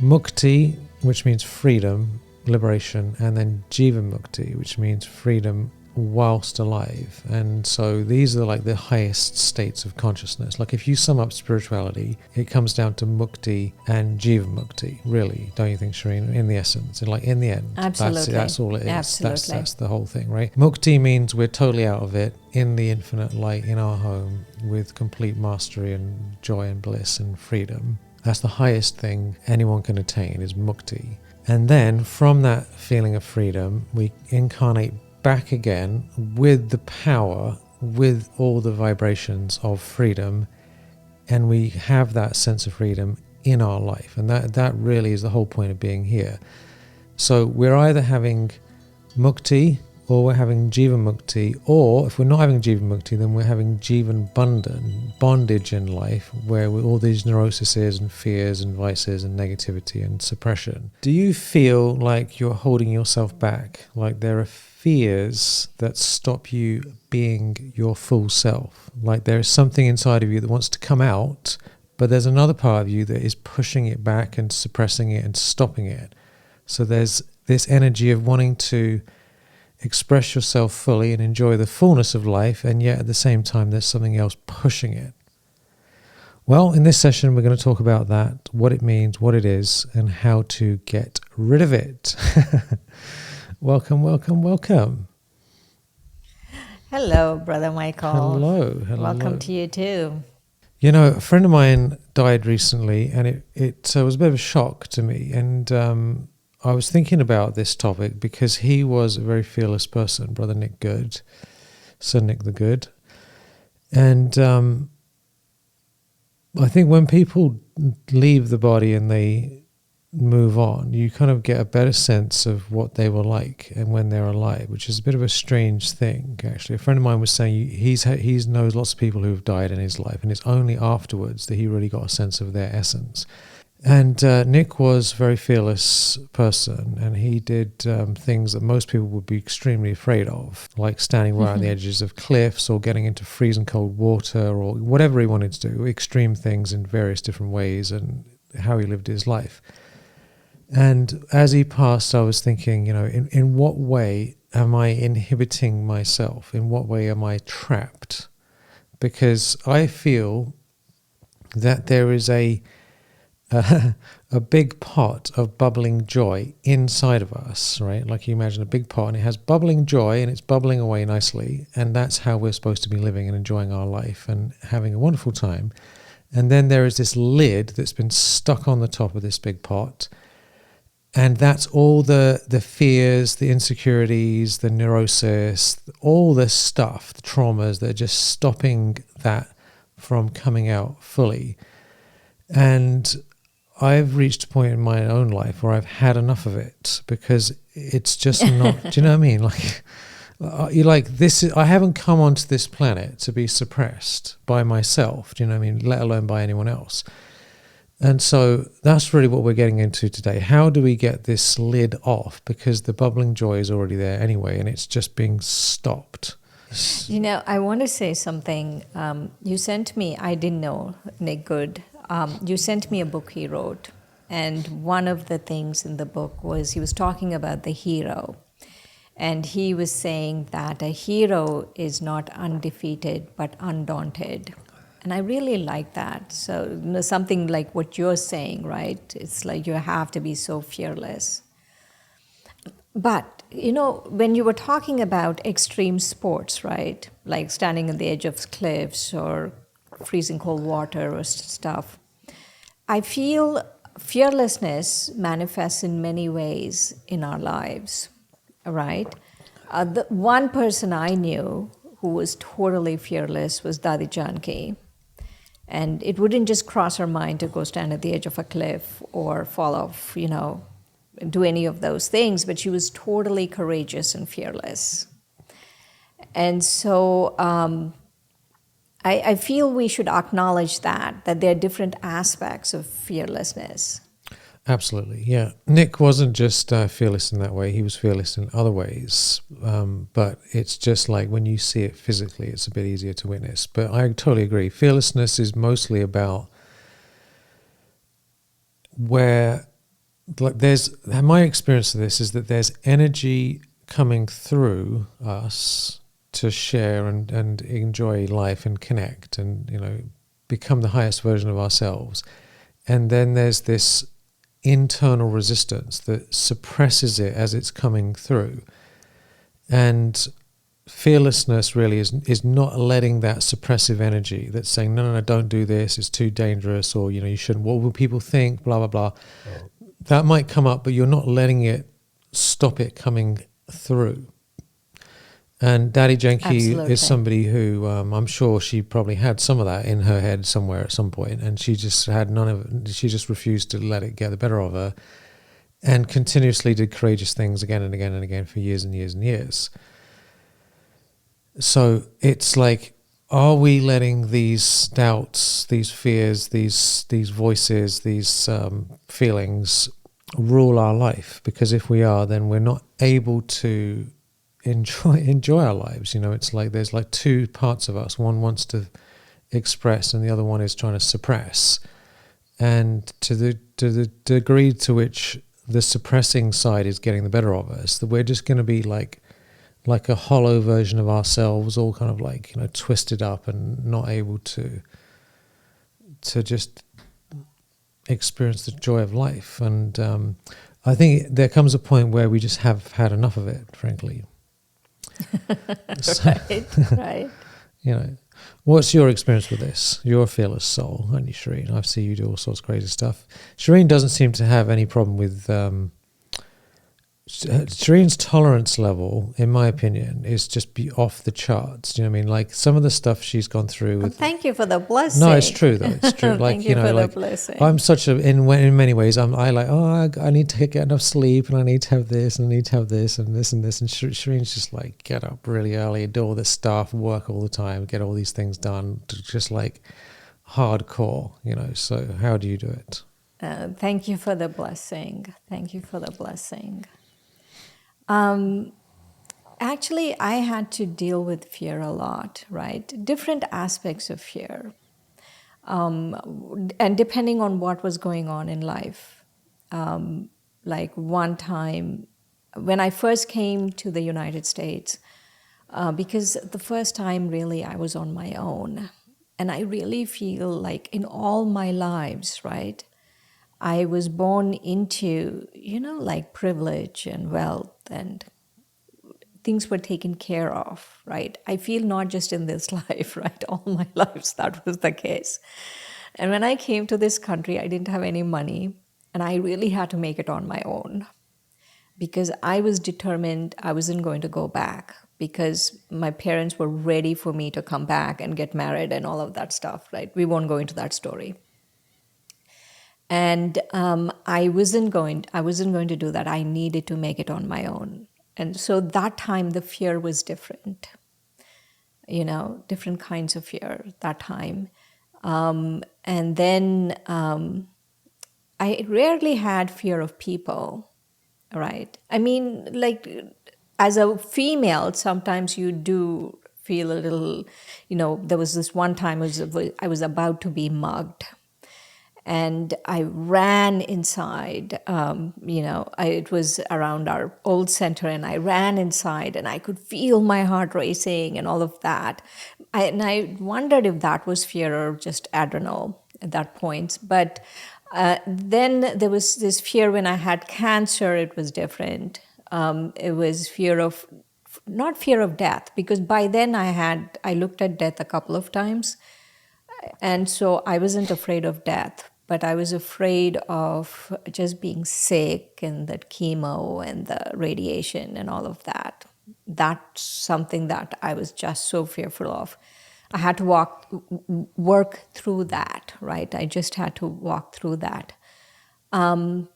Mukti, which means freedom, liberation, and then Jiva Mukti, which means freedom whilst alive. And so these are like the highest states of consciousness. Like if you sum up spirituality, it comes down to Mukti and Jiva Mukti, really, don't you think, Shireen? In the essence, and like in the end, Absolutely. that's all it is. Absolutely. That's the whole thing, right? Mukti means we're totally out of it, in the infinite light, in our home, with complete mastery and joy and bliss and freedom. That's the highest thing anyone can attain, is Mukti. And then from that feeling of freedom, we incarnate back again with the power, with all the vibrations of freedom, and we have that sense of freedom in our life. And that really is the whole point of being here. So we're either having Mukti, or we're having Jiva Mukti, or if we're not having Jiva Mukti, then we're having Jivan Bandhan, bondage in life, where with all these neuroses and fears and vices and negativity and suppression. Do you feel like you're holding yourself back? Like there are fears that stop you being your full self? Like there is something inside of you that wants to come out, but there's another part of you that is pushing it back and suppressing it and stopping it. So there's this energy of wanting to express yourself fully and enjoy the fullness of life, and yet at the same time there's something else pushing it. Well, in this session we're going to talk about that, what it means, what it is, and how to get rid of it. Welcome, welcome, welcome. Hello, Brother Michael. Hello. Welcome to you too. You know, a friend of mine died recently, and it was a bit of a shock to me, and I was thinking about this topic because he was a very fearless person, Brother Nick Good, Sir Nick the Good. And I think when people leave the body and they move on, you kind of get a better sense of what they were like and when they're alive, which is a bit of a strange thing, actually. A friend of mine was saying he knows lots of people who have died in his life, and it's only afterwards that he really got a sense of their essence. And Nick was a very fearless person, and he did things that most people would be extremely afraid of, like standing right on the edges of cliffs or getting into freezing cold water or whatever he wanted to do, extreme things in various different ways, and how he lived his life. And as he passed, I was thinking, you know, in what way am I inhibiting myself? In what way am I trapped? Because I feel that there is a big pot of bubbling joy inside of us, right? Like you imagine a big pot, and it has bubbling joy, and it's bubbling away nicely, and that's how we're supposed to be living and enjoying our life and having a wonderful time. And then there is this lid that's been stuck on the top of this big pot, and that's all the fears, the insecurities, the neurosis, all this stuff, the traumas that are just stopping that from coming out fully. And I've reached a point in my own life where I've had enough of it, because it's just not, do you know what I mean? Like, you're like, I haven't come onto this planet to be suppressed by myself, do you know what I mean? Let alone by anyone else. And so that's really what we're getting into today. How do we get this lid off? Because the bubbling joy is already there anyway, and it's just being stopped. You know, I want to say something. You sent me, I didn't know, Nick Good. You sent me a book he wrote, and one of the things in the book was he was talking about the hero, and he was saying that a hero is not undefeated but undaunted, and I really like that. So, you know, something like what you're saying, right? It's like you have to be so fearless. But, you know, when you were talking about extreme sports, right, like standing on the edge of cliffs or freezing cold water or stuff, I feel fearlessness manifests in many ways in our lives, right? The one person I knew who was totally fearless was Dadi Janki. And it wouldn't just cross her mind to go stand at the edge of a cliff or fall off, you know, do any of those things, but she was totally courageous and fearless. And so I feel we should acknowledge that there are different aspects of fearlessness. Absolutely, yeah. Nick wasn't just fearless in that way, he was fearless in other ways. But it's just like when you see it physically, it's a bit easier to witness. But I totally agree. Fearlessness is mostly about where like there's my experience of this is that there's energy coming through us to share and enjoy life and connect and, you know, become the highest version of ourselves. And then there's this internal resistance that suppresses it as it's coming through. And fearlessness really is not letting that suppressive energy that's saying, no, no, no, don't do this, it's too dangerous, or, you know, you shouldn't, what will people think, blah, blah, blah. That might come up, but you're not letting it stop it coming through. And Daddy Janki Absolutely. is somebody who I'm sure she probably had some of that in her head somewhere at some point, and she just had none of it. She just refused to let it get the better of her, and continuously did courageous things again and again and again for years and years and years. So it's like, are we letting these doubts, these fears, these voices, these feelings rule our life? Because if we are, then we're not able to enjoy our lives. You know, it's like there's like two parts of us. One wants to express, and the other one is trying to suppress. And to the degree to which the suppressing side is getting the better of us, that we're just going to be like a hollow version of ourselves, all kind of like, you know, twisted up and not able to just experience the joy of life. And I think there comes a point where we just have had enough of it, frankly. So, Right. you know, what's your experience with this? You're a fearless soul, aren't you, Shireen? I see you do all sorts of crazy stuff. Shireen doesn't seem to have any problem with Shireen's tolerance level, in my opinion, is just be off the charts. Do you know what I mean? Like some of the stuff she's gone through with. Thank you for the blessing. No, it's true though. It's true. Like, Thank you you know, for like the blessing. I'm such a in many ways I like, oh, I need to get enough sleep, and I need to have this, and I need to have this, and this and this. And Shireen's just like, get up really early, do all this stuff, work all the time, get all these things done, just like hardcore, you know. So how do you do it? Thank you for the blessing. Thank you for the blessing. Actually, I had to deal with fear a lot, right? Different aspects of fear. And depending on what was going on in life. Like one time, when I first came to the United States, because the first time really I was on my own. And I really feel like in all my lives, right? I was born into, like privilege and wealth, and things were taken care of, right? I feel not just in this life, right? All my lives that was the case. And when I came to this country, I didn't have any money, and I really had to make it on my own because I was determined I wasn't going to go back because my parents were ready for me to come back and get married and all of that stuff, right? We won't go into that story. And I wasn't going to do that. I needed to make it on my own. And so that time the fear was different, different kinds of fear that time. And then I rarely had fear of people, right? I mean, like as a female, sometimes you do feel a little, there was this one time I was about to be mugged. And I ran inside, it was around our old center, and I ran inside and I could feel my heart racing and all of that. And I wondered if that was fear or just adrenal at that point. But then there was this fear when I had cancer, it was different. It was not fear of death, because by then I looked at death a couple of times. And so I wasn't afraid of death, but I was afraid of just being sick and that chemo and the radiation and all of that. That's something that I was just so fearful of. I had to work through that, right? I just had to walk through that. And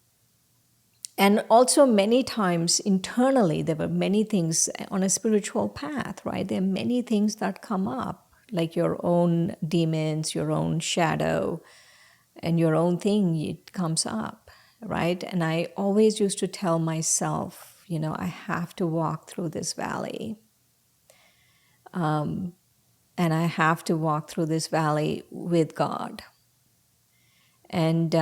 also many times internally, there were many things on a spiritual path, right? There are many things that come up, like your own demons, your own shadow, and your own thing, it comes up, right? And I always used to tell myself, I have to walk through this valley. And I have to walk through this valley with God. And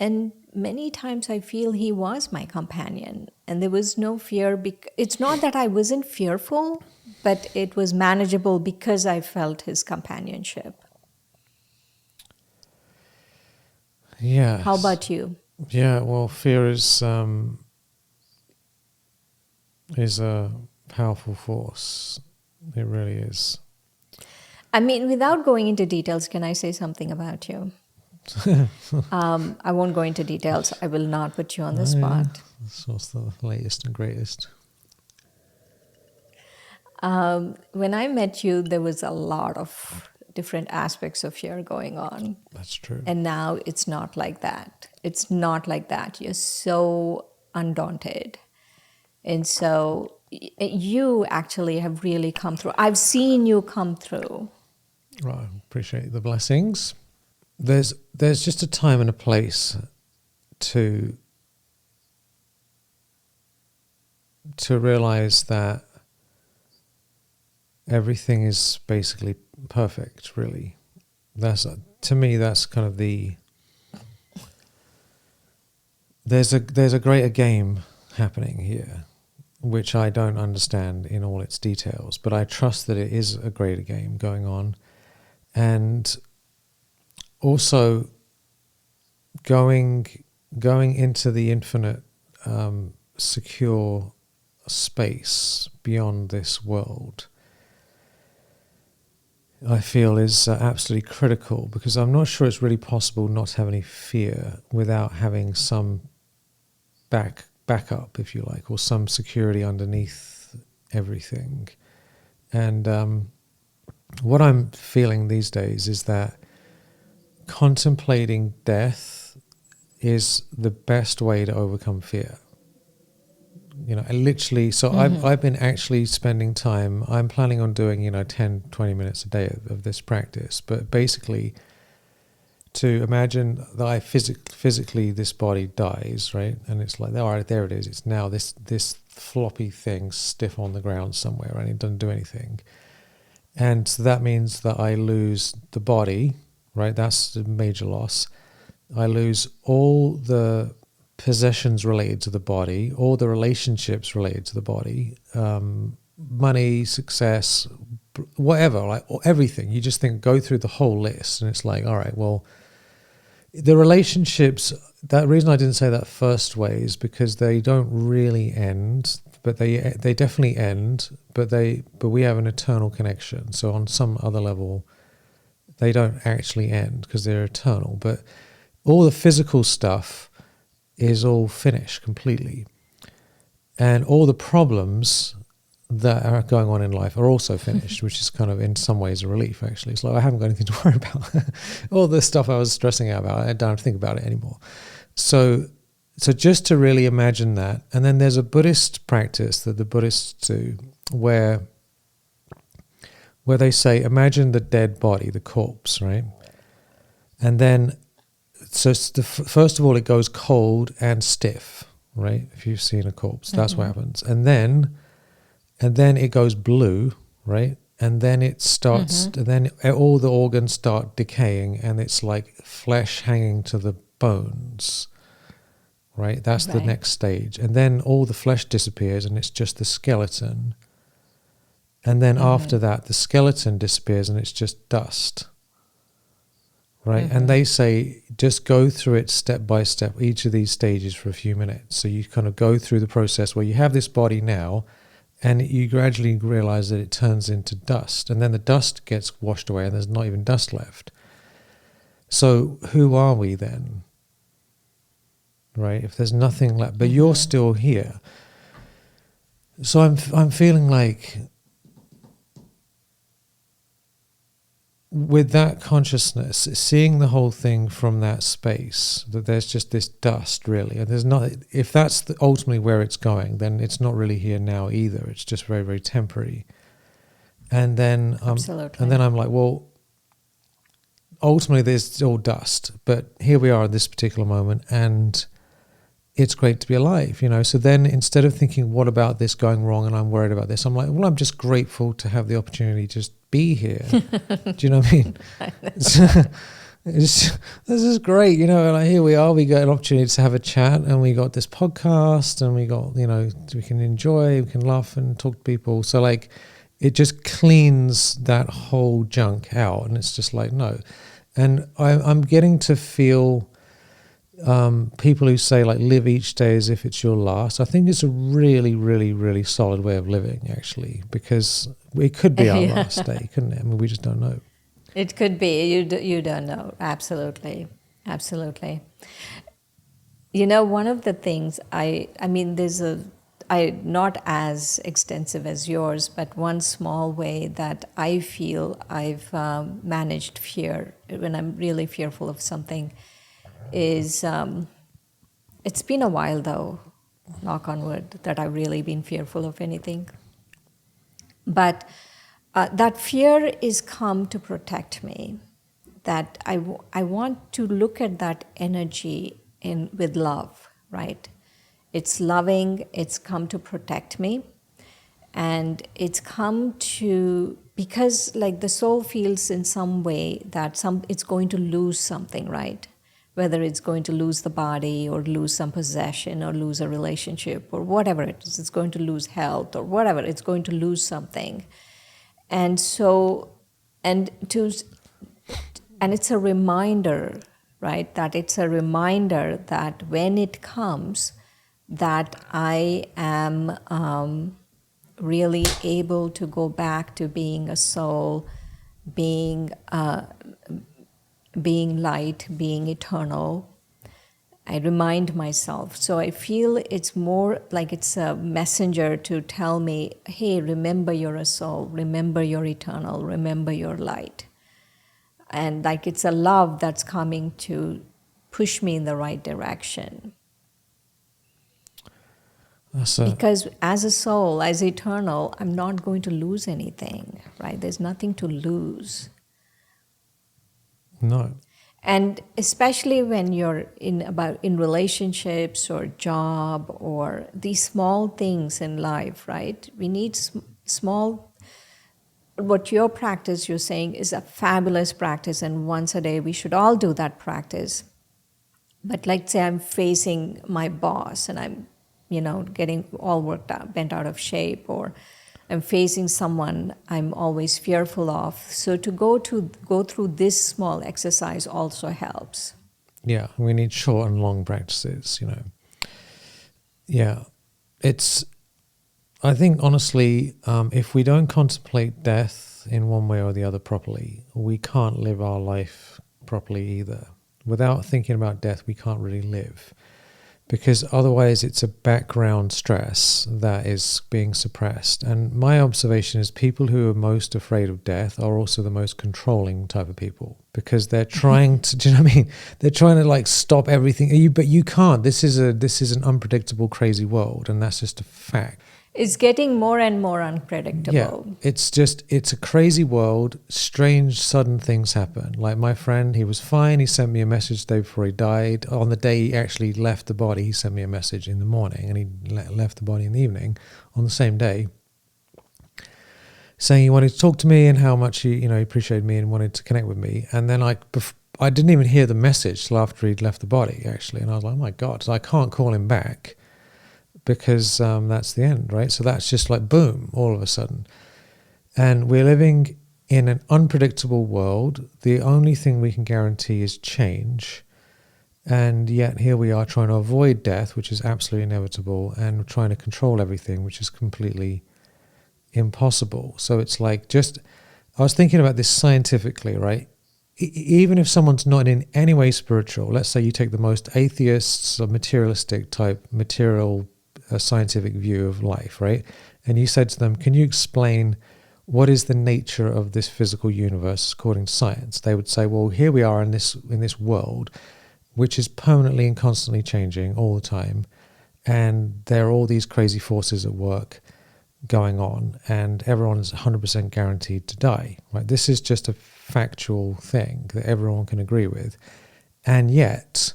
And many times I feel he was my companion, and there was no fear. It's not that I wasn't fearful, but it was manageable because I felt his companionship. Yes. How about you? Yeah, well, fear is a powerful force. It really is. I mean, without going into details, can I say something about you? I won't go into details. I will not put you on the spot. That's what's the latest and greatest. When I met you, there was a lot of different aspects of fear going on. That's true. And now it's not like that. It's not like that. You're so undaunted. And so you actually have really come through. I've seen you come through. Right, I appreciate the blessings. There's just a time and a place to realize that everything is basically perfect, really. That's, to me, that's kind of the... There's a greater game happening here, which I don't understand in all its details, but I trust that it is a greater game going on. And also going into the infinite secure space beyond this world, I feel is absolutely critical, because I'm not sure it's really possible not to have any fear without having some backup, if you like, or some security underneath everything. And what I'm feeling these days is that contemplating death is the best way to overcome fear. You know, I literally, so I've been actually spending time, I'm planning on doing, 10, 20 minutes a day of this practice, but basically to imagine that I physically this body dies, right? And it's like, all right, there it is. It's now this floppy thing stiff on the ground somewhere, and it doesn't do anything. And so that means that I lose the body, right? That's the major loss. I lose all the possessions related to the body, all the relationships related to the body, money, success, whatever, like everything. You just go through the whole list, and it's like, all right, well, the relationships, that reason I didn't say that first way is because they don't really end, but they definitely end, but we have an eternal connection. So on some other level, they don't actually end because they're eternal. But all the physical stuff is all finished completely. And all the problems that are going on in life are also finished, which is kind of in some ways a relief, actually. It's like, I haven't got anything to worry about. All the stuff I was stressing out about, I don't think about it anymore. So just to really imagine that. And then there's a Buddhist practice that the Buddhists do where they say, imagine the dead body, the corpse, right? And then, so first of all, it goes cold and stiff, right? If you've seen a corpse, that's what happens. And then it goes blue, right? And then it starts, and then all the organs start decaying, and it's like flesh hanging to the bones, right? That's the next stage. And then all the flesh disappears, and it's just the skeleton. And then after that, the skeleton disappears, and it's just dust, right? And they say, just go through it step by step, each of these stages for a few minutes. So you kind of go through the process where you have this body now, and you gradually realize that it turns into dust. And then the dust gets washed away and there's not even dust left. So who are we then? Right? If there's nothing left, but you're still here. So I'm feeling like with that consciousness, seeing the whole thing from that space, that there's just this dust, really, and there's not. If that's ultimately where it's going, then it's not really here now either. It's just very, very temporary. And then, I'm like, well, ultimately, there's all dust, but here we are at this particular moment, and it's great to be alive, So then, instead of thinking, what about this going wrong, and I'm worried about this, I'm like, well, I'm just grateful to have the opportunity to just be here. Do you know what I mean? this is great, like here we are, we got an opportunity to have a chat, and we got this podcast, and we got, we can enjoy, we can laugh and talk to people. So like, it just cleans that whole junk out, and it's just like, no. And I'm getting to feel people who say like live each day as if it's your last. I think it's a really, really, really solid way of living, actually, because it could be our last day, couldn't it? I mean, we just don't know. It could be. You don't know. Absolutely. Absolutely. One of the things not as extensive as yours, but one small way that I feel I've managed fear when I'm really fearful of something is, it's been a while though, knock on wood, that I've really been fearful of anything. But that fear is come to protect me. That I want to look at that energy with love, right? It's loving, it's come to protect me. And it's come to, because like the soul feels in some way that it's going to lose something, right? Whether it's going to lose the body or lose some possession or lose a relationship or whatever it is, it's going to lose health or whatever, it's going to lose something. And so, and it's a reminder, right? That it's a reminder that when it comes, that I am really able to go back to being a soul, being light, being eternal. I remind myself. So I feel it's more like it's a messenger to tell me, hey, remember you're a soul, remember you're eternal, remember your light. And like it's a love that's coming to push me in the right direction. Because as a soul, as eternal, I'm not going to lose anything, right? There's nothing to lose. No. And especially when you're in relationships or job or these small things in life, right? We need small. What your practice, you're saying, is a fabulous practice, and once a day we should all do that practice. But like say I'm facing my boss and I'm, getting all worked out, bent out of shape, or I'm facing someone I'm always fearful of. So to go through this small exercise also helps. Yeah, we need short and long practices, Yeah, I think honestly, if we don't contemplate death in one way or the other properly, we can't live our life properly either. Without thinking about death, we can't really live. Because otherwise it's a background stress that is being suppressed. And my observation is people who are most afraid of death are also the most controlling type of people, because they're trying to, do you know what I mean? They're trying to like stop everything. But you can't. This is an unpredictable, crazy world, and that's just a fact. It's getting more and more unpredictable. Yeah, it's a crazy world. Strange, sudden things happen. Like my friend, he was fine. He sent me a message the day before he died. On the day he actually left the body, he sent me a message in the morning, and he left the body in the evening on the same day, saying he wanted to talk to me and how much he appreciated me and wanted to connect with me. And then I didn't even hear the message till after he'd left the body, actually. And I was like, oh my God, so I can't call him back, because that's the end, right? So that's just like boom, all of a sudden. And we're living in an unpredictable world. The only thing we can guarantee is change. And yet here we are trying to avoid death, which is absolutely inevitable, and trying to control everything, which is completely impossible. So it's like I was thinking about this scientifically, right? Even if someone's not in any way spiritual, let's say you take the most atheists or materialistic type material scientific view of life, right? And you said to them, can you explain what is the nature of this physical universe according to science? They would say, well, here we are in this world, which is permanently and constantly changing all the time. And there are all these crazy forces at work going on, and everyone is 100% guaranteed to die, right? This is just a factual thing that everyone can agree with. And yet,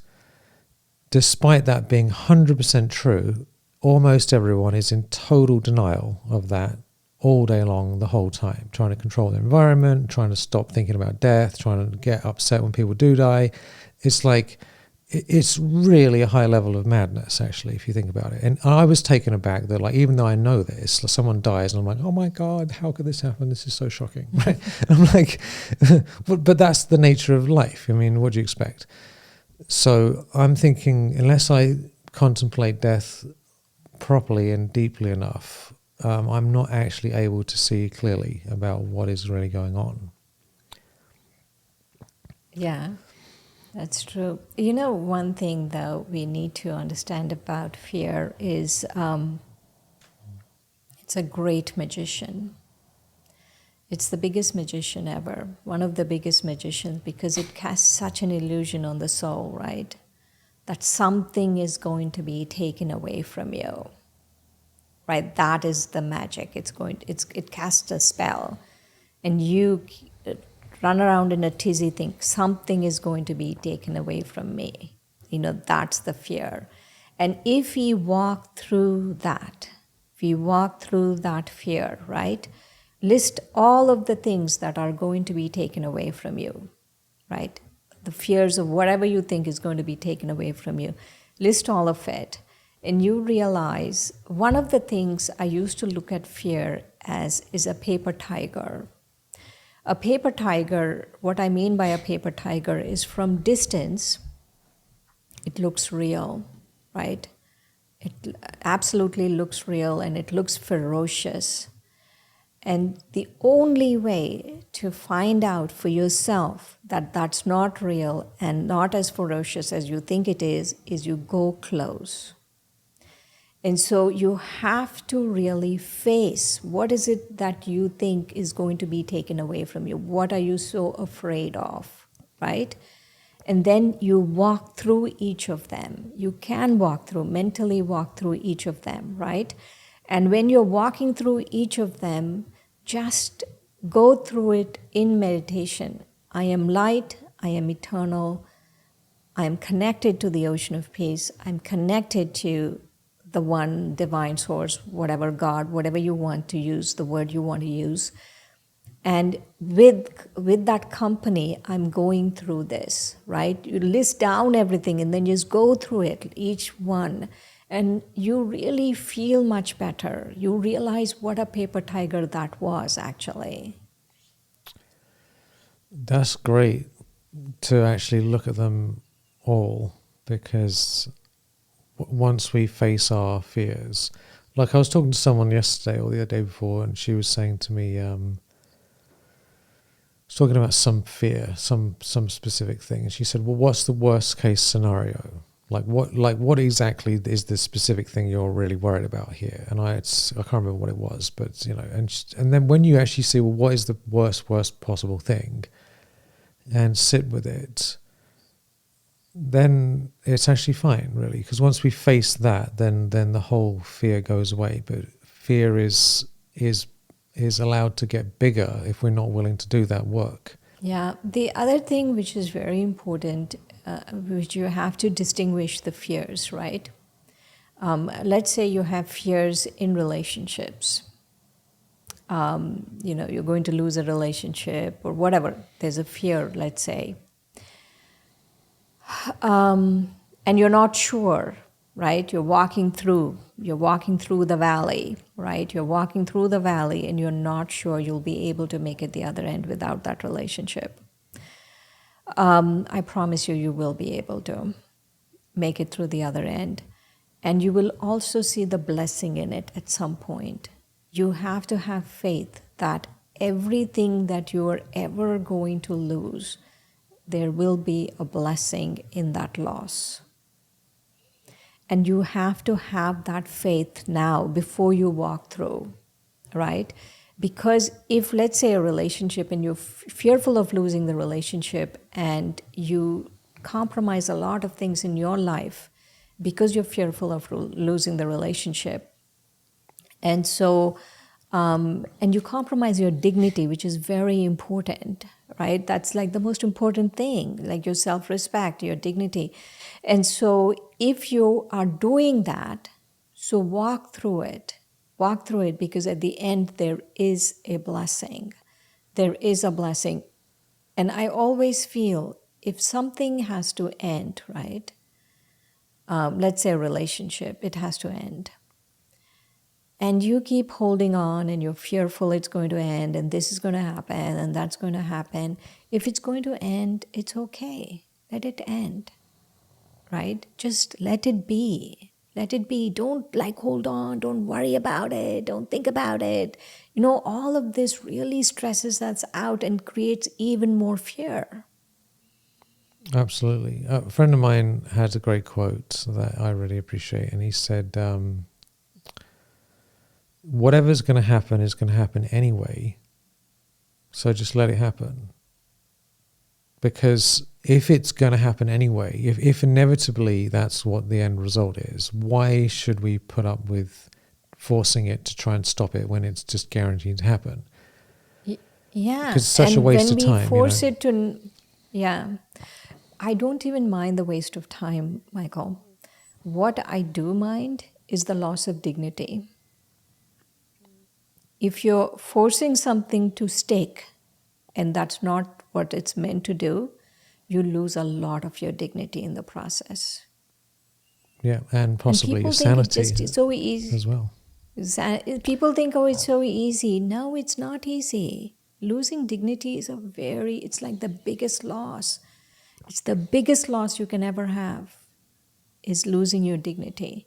despite that being 100% true, almost everyone is in total denial of that all day long, the whole time, trying to control the environment, trying to stop thinking about death, trying to get upset when people do die. It's like, it's really a high level of madness, actually, if you think about it. And I was taken aback that, like, even though I know this, someone dies and I'm like, oh my God, how could this happen? This is so shocking, right? And I'm like, but that's the nature of life. I mean, what do you expect? So I'm thinking, unless I contemplate death properly and deeply enough, I'm not actually able to see clearly about what is really going on. Yeah, that's true. You know, one thing though we need to understand about fear is it's a great magician. It's the biggest magician ever, one of the biggest magicians, because it casts such an illusion on the soul, right? That something is going to be taken away from you, right? That is the magic. It casts a spell, and you run around in a tizzy, think something is going to be taken away from me. You know, that's the fear. And if we walk through that, if we walk through that fear, right? List all of the things that are going to be taken away from you, right? The fears of whatever you think is going to be taken away from you. List all of it. And you realize one of the things I used to look at fear as is a paper tiger. A paper tiger, what I mean by a paper tiger is from distance, it looks real, right? It absolutely looks real and it looks ferocious. And the only way to find out for yourself that that's not real and not as ferocious as you think it is you go close. And so you have to really face what is it that you think is going to be taken away from you? What are you so afraid of, right? And then you walk through each of them. You can mentally walk through each of them, right? And when you're walking through each of them, just go through it in meditation. I am light, I am eternal, I am connected to the ocean of peace, I'm connected to the one divine source, whatever God, whatever you want to use, the word you want to use. And with that company, I'm going through this, right? You list down everything and then just go through it, each one. And you really feel much better. You realize what a paper tiger that was, actually. That's great to actually look at them all, because once we face our fears, like I was talking to someone yesterday or the other day before, and she was saying to me, was talking about some fear, some specific thing, and she said, "Well, what's the worst case scenario? Like what exactly is the specific thing you're really worried about here?" And I can't remember what it was, but you know, and then when you actually see, well, what is the worst possible thing, and sit with it, then it's actually fine, really, because once we face that, then the whole fear goes away. But fear is allowed to get bigger if we're not willing to do that work. Yeah. The other thing which is very important, which you have to distinguish the fears, right? Let's say you have fears in relationships. You're going to lose a relationship or whatever. There's a fear, let's say. And you're not sure, right? You're walking through the valley, right? You're walking through the valley and you're not sure you'll be able to make it the other end without that relationship. I promise you will be able to make it through the other end. And you will also see the blessing in it at some point. You have to have faith that everything that you are ever going to lose, there will be a blessing in that loss. And you have to have that faith now before you walk through, right? Because if, let's say, a relationship and you're fearful of losing the relationship and you compromise a lot of things in your life because you're fearful of losing the relationship, and so, and you compromise your dignity, which is very important, right? That's like the most important thing, like your self-respect, your dignity. And so if you are doing that, so walk through it. Walk through it, because at the end there is a blessing. There is a blessing. And I always feel if something has to end, right? Let's say a relationship, it has to end. And you keep holding on and you're fearful it's going to end and this is going to happen and that's going to happen. If it's going to end, it's okay. Let it end, right? Just let it be. Let it be. Don't hold on. Don't worry about it. Don't think about it. All of this really stresses us out and creates even more fear. Absolutely. A friend of mine had a great quote that I really appreciate, and he said, whatever's going to happen is going to happen anyway, so just let it happen. Because if it's going to happen anyway, if inevitably that's what the end result is, why should we put up with forcing it to try and stop it when it's just guaranteed to happen? Yeah. Because it's such a waste of time. And when we force it to... Yeah. I don't even mind the waste of time, Michael. What I do mind is the loss of dignity. If you're forcing something to stick, and that's not what it's meant to do, you lose a lot of your dignity in the process. Yeah, and possibly your sanity it's so easy as well. People think, it's so easy. No, it's not easy. Losing dignity is it's like the biggest loss. It's the biggest loss you can ever have, is losing your dignity.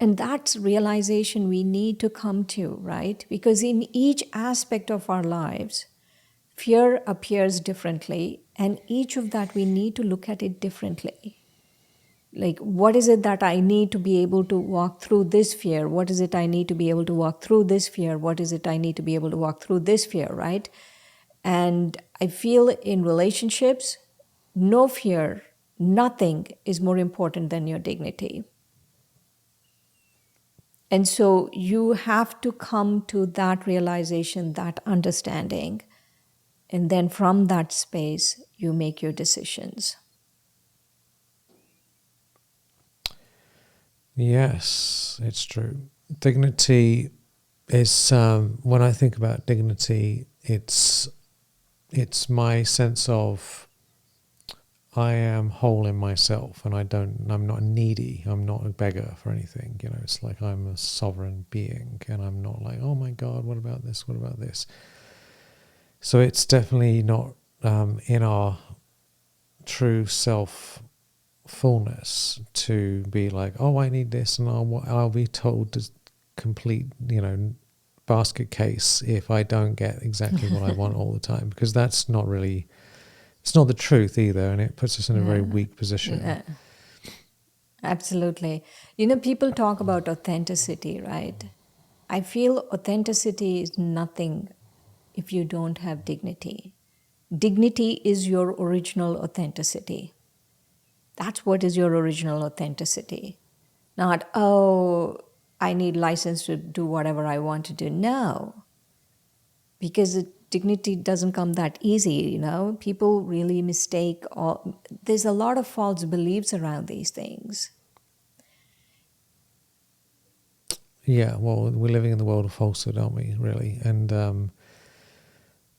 And that's realization we need to come to, right? Because in each aspect of our lives, fear appears differently, and each of that we need to look at it differently. Like, what is it that I need to be able to walk through this fear? What is it I need to be able to walk through this fear? What is it I need to be able to walk through this fear, right? And I feel in relationships, no fear, nothing is more important than your dignity. And so you have to come to that realization, that understanding, and then from that space, you make your decisions. Yes, it's true. Dignity is, when I think about dignity, it's my sense of I am whole in myself, and I'm not needy. I'm not a beggar for anything. It's like I'm a sovereign being, and I'm not like, oh my God, what about this? What about this? So it's definitely not in our true self fullness to be like, oh, I need this, and I'll be told to complete, basket case if I don't get exactly what I want all the time, because that's not really, it's not the truth either, and it puts us in a very weak position. Yeah. Absolutely. People talk about authenticity, right? I feel authenticity is nothing if you don't have dignity. Dignity is your original authenticity. That's what is your original authenticity. Not, I need license to do whatever I want to do. No. Because dignity doesn't come that easy, People really mistake there's a lot of false beliefs around these things. Yeah, well, we're living in the world of falsehood, aren't we, really? And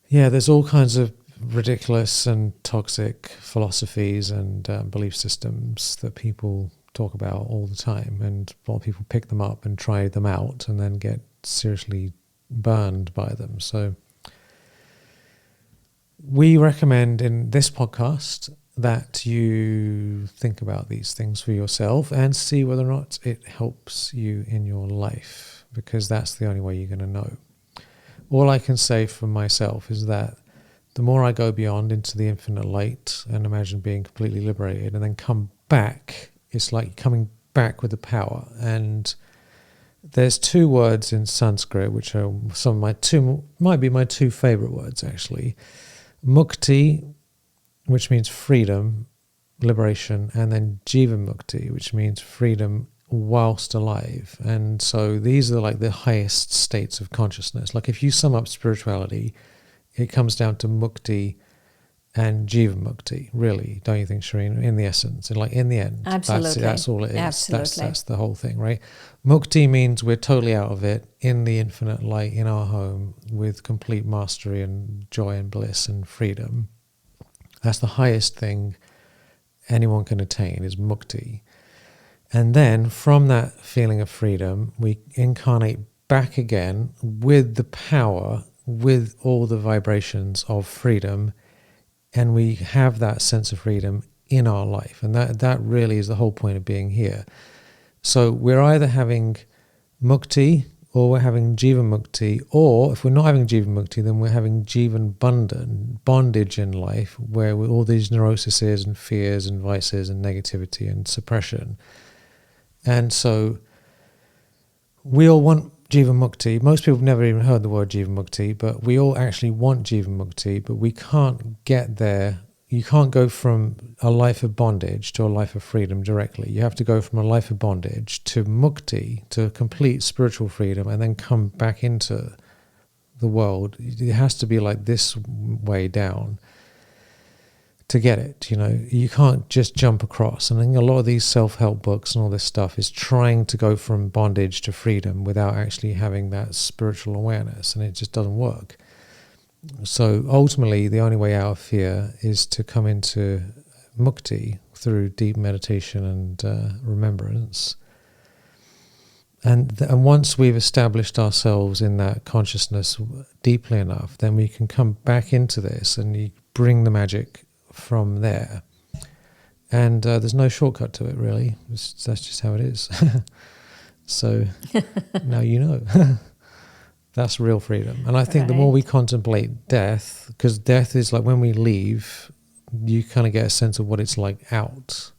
there's all kinds of ridiculous and toxic philosophies and belief systems that people talk about all the time, and a lot of people pick them up and try them out and then get seriously burned by them. So we recommend in this podcast that you think about these things for yourself and see whether or not it helps you in your life, because that's the only way you're going to know. All I can say for myself is that the more I go beyond into the infinite light and imagine being completely liberated and then come back, it's like coming back with the power. And there's two words in Sanskrit which are might be my two favorite words actually. Mukti, which means freedom, liberation, and then Jiva Mukti, which means freedom whilst alive. And so these are like the highest states of consciousness. Like if you sum up spirituality, it comes down to mukti and Jiva Mukti, really, don't you think, Shireen? In the essence, like in the end, Absolutely. that's all it is. Absolutely. That's the whole thing, right? Mukti means we're totally out of it, in the infinite light, in our home, with complete mastery and joy and bliss and freedom. That's the highest thing anyone can attain, is mukti. And then from that feeling of freedom, we incarnate back again with the power, with all the vibrations of freedom, and we have that sense of freedom in our life. And that really is the whole point of being here. So we're either having mukti or we're having jiva mukti, or if we're not having jiva mukti, then we're having jivan bandhan, bondage in life, where all these neuroses and fears and vices and negativity and suppression. And so we all want Jiva Mukti. Most people have never even heard the word Jiva Mukti, but we all actually want Jiva Mukti, but we can't get there. You can't go from a life of bondage to a life of freedom directly. You have to go from a life of bondage to Mukti, to complete spiritual freedom, and then come back into the world. It has to be like this way down to get it. You can't just jump across. And I think a lot of these self-help books and all this stuff is trying to go from bondage to freedom without actually having that spiritual awareness, and it just doesn't work. So ultimately the only way out of fear is to come into mukti through deep meditation and remembrance. And once we've established ourselves in that consciousness deeply enough, then we can come back into this and you bring the magic from there. And there's no shortcut to it, really. That's just how it is. So now you know. That's real freedom. And I think the more we contemplate death, because death is like when we leave, you kind of get a sense of what it's like out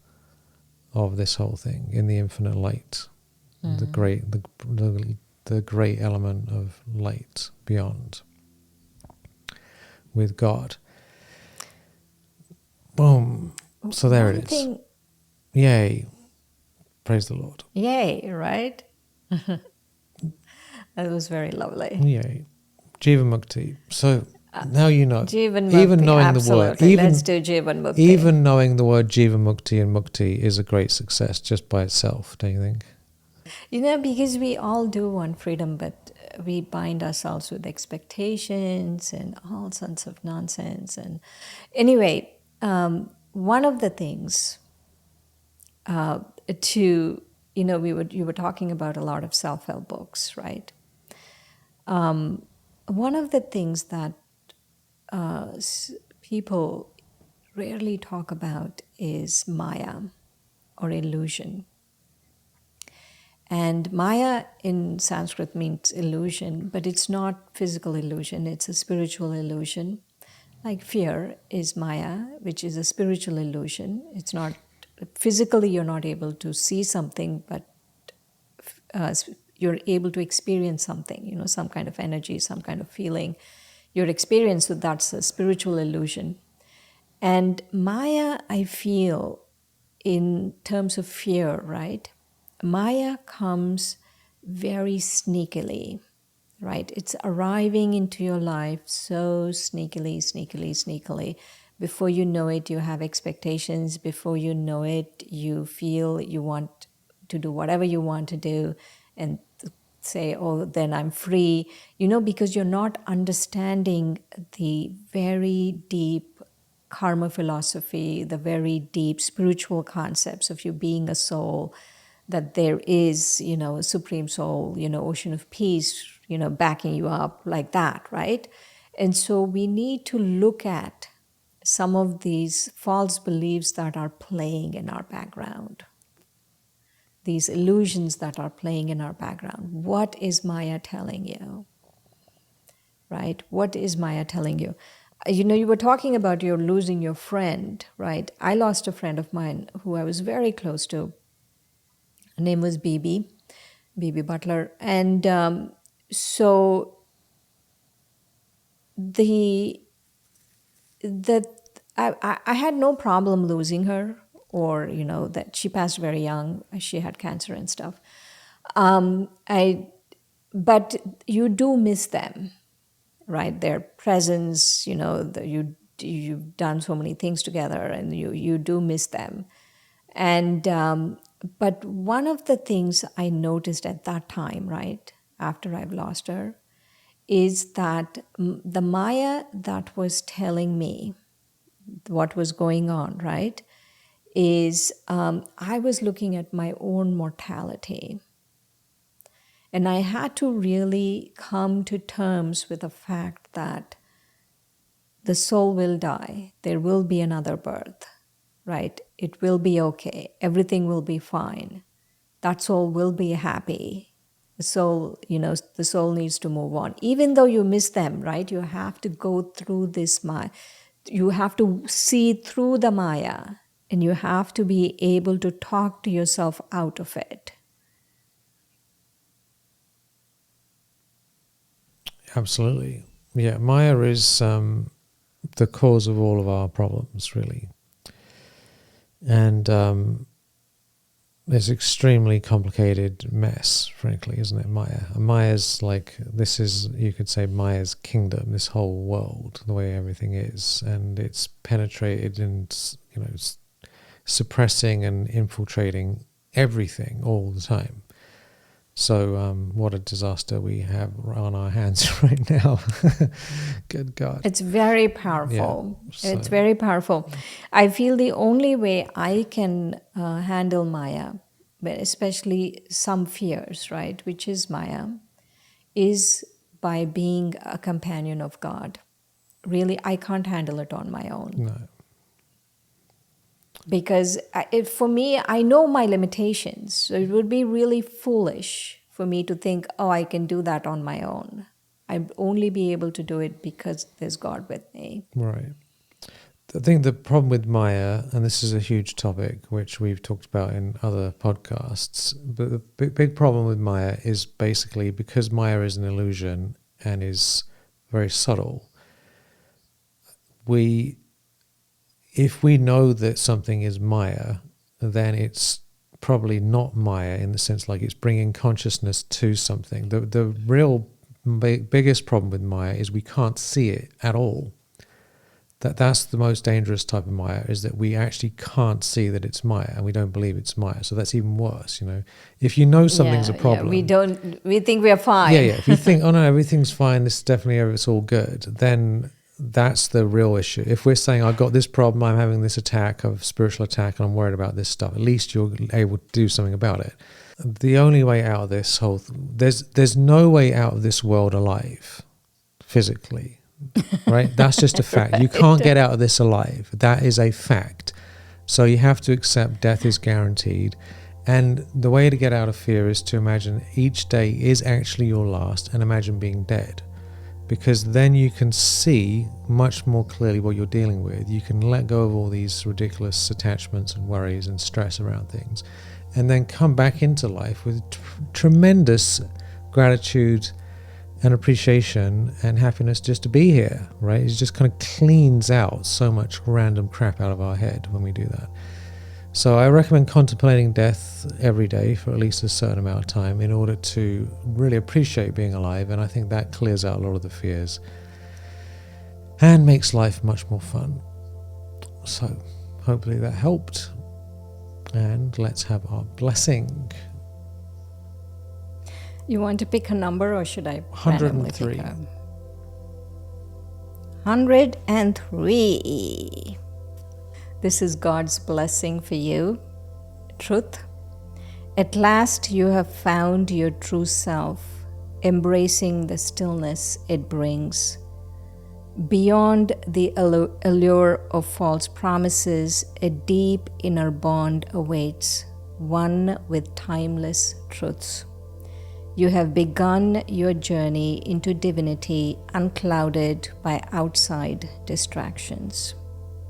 of this whole thing in the infinite light, the great element of light beyond with God. Boom. So there it is. Yay. Praise the Lord. Yay, right? That was very lovely. Yay. Jiva Mukti. So now you know. Jivan Mukti, even knowing absolutely. the word. Let's do Jivan Mukti. Even knowing the word Jiva Mukti and Mukti is a great success just by itself, don't you think? Because we all do want freedom, but we bind ourselves with expectations and all sorts of nonsense. And anyway, one of the things you were talking about a lot of self-help books, right? One of the things that people rarely talk about is Maya or illusion. And Maya in Sanskrit means illusion, but it's not physical illusion, it's a spiritual illusion. Like fear is Maya, which is a spiritual illusion. It's not, physically you're not able to see something, but you're able to experience something, some kind of energy, some kind of feeling. Your experience with that's a spiritual illusion. And Maya, I feel, in terms of fear, right? Maya comes very sneakily, right? It's arriving into your life so sneakily. Before you know it, you have expectations. Before you know it, you feel you want to do whatever you want to do and say, oh, then I'm free, because you're not understanding the very deep karma philosophy, the very deep spiritual concepts of you being a soul, that there is, a supreme soul, ocean of peace, backing you up like that, right? And so we need to look at some of these false beliefs that are playing in our background, these illusions that are playing in our background. What is Maya telling you, right? What is Maya telling you? You were talking about you're losing your friend, right? I lost a friend of mine who I was very close to. Her name was Bibi Butler. And so I had no problem losing her, or that she passed very young. She had cancer and stuff. But you do miss them, right? Their presence, you you've done so many things together, and you do miss them. And but one of the things I noticed at that time, right after I've lost her, is that the Maya that was telling me what was going on, right, is I was looking at my own mortality. And I had to really come to terms with the fact that the soul will die. There will be another birth, right? It will be okay. Everything will be fine. That soul will be happy. The soul, the soul needs to move on. Even though you miss them, right? You have to go through this Maya. You have to see through the Maya, and you have to be able to talk to yourself out of it. Absolutely. Yeah, Maya is the cause of all of our problems, really. And it's an extremely complicated mess, frankly, isn't it, Maya? And Maya's like, this is, you could say, Maya's kingdom, this whole world, the way everything is. And it's penetrated and, it's suppressing and infiltrating everything all the time. So what a disaster we have on our hands right now. Good God. It's very powerful. Yeah, so. It's very powerful. I feel the only way I can handle Maya, but especially some fears, right, which is Maya, is by being a companion of God. Really, I can't handle it on my own. No. Because for me, I know my limitations. So it would be really foolish for me to think, oh, I can do that on my own. I'd only be able to do it because there's God with me. Right. I think the problem with Maya, and this is a huge topic which we've talked about in other podcasts, but the big problem with Maya is basically because Maya is an illusion and is very subtle, if we know that something is Maya, then it's probably not Maya in the sense like it's bringing consciousness to something. The real biggest problem with Maya is we can't see it at all. That's the most dangerous type of Maya, is that we actually can't see that it's Maya and we don't believe it's Maya. So that's even worse, If you know something's a problem. Yeah, we think we are fine. Yeah. If you think, oh no, everything's fine, it's all good, then that's the real issue. If we're saying, I've got this problem, I'm having this attack of spiritual attack, and I'm worried about this stuff, at least you're able to do something about it. The only way out of this whole there's no way out of this world alive, physically, right? That's just a fact. Right. You can't get out of this alive. That is a fact. So you have to accept death is guaranteed. And the way to get out of fear is to imagine each day is actually your last, and imagine being dead. Because then you can see much more clearly what you're dealing with. You can let go of all these ridiculous attachments and worries and stress around things, and then come back into life with tremendous gratitude and appreciation and happiness just to be here, right? It just kind of cleans out so much random crap out of our head when we do that. So I recommend contemplating death every day for at least a certain amount of time in order to really appreciate being alive, and I think that clears out a lot of the fears and makes life much more fun. So hopefully that helped, and let's have our blessing. You want to pick a number, or should I 103. 103. This is God's blessing for you. Truth. At last you have found your true self, embracing the stillness it brings. Beyond the allure of false promises, a deep inner bond awaits, one with timeless truths. You have begun your journey into divinity, unclouded by outside distractions.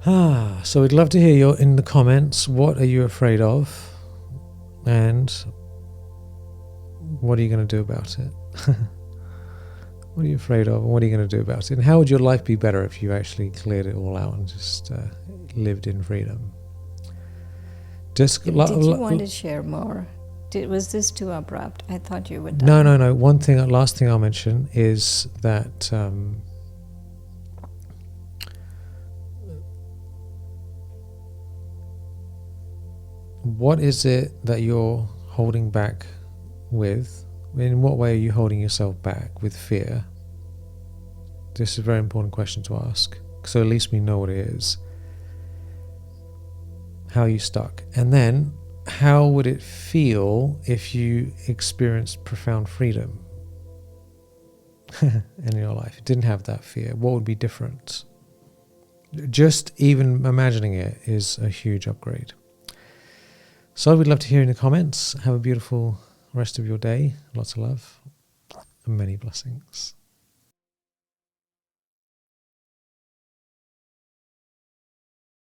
So we'd love to hear in the comments, what are you afraid of? And what are you going to do about it? What are you afraid of, and what are you going to do about it? And how would your life be better if you actually cleared it all out and just lived in freedom? Did you want to share more? Was this too abrupt? I thought you would. No. Last thing I'll mention is that What is it that you're holding back with? In what way are you holding yourself back with fear? This is a very important question to ask, so at least we know what it is. How are you stuck? And then, how would it feel if you experienced profound freedom in your life? It didn't have that fear. What would be different? Just even imagining it is a huge upgrade. So we'd love to hear in the comments. Have a beautiful rest of your day. Lots of love and many blessings.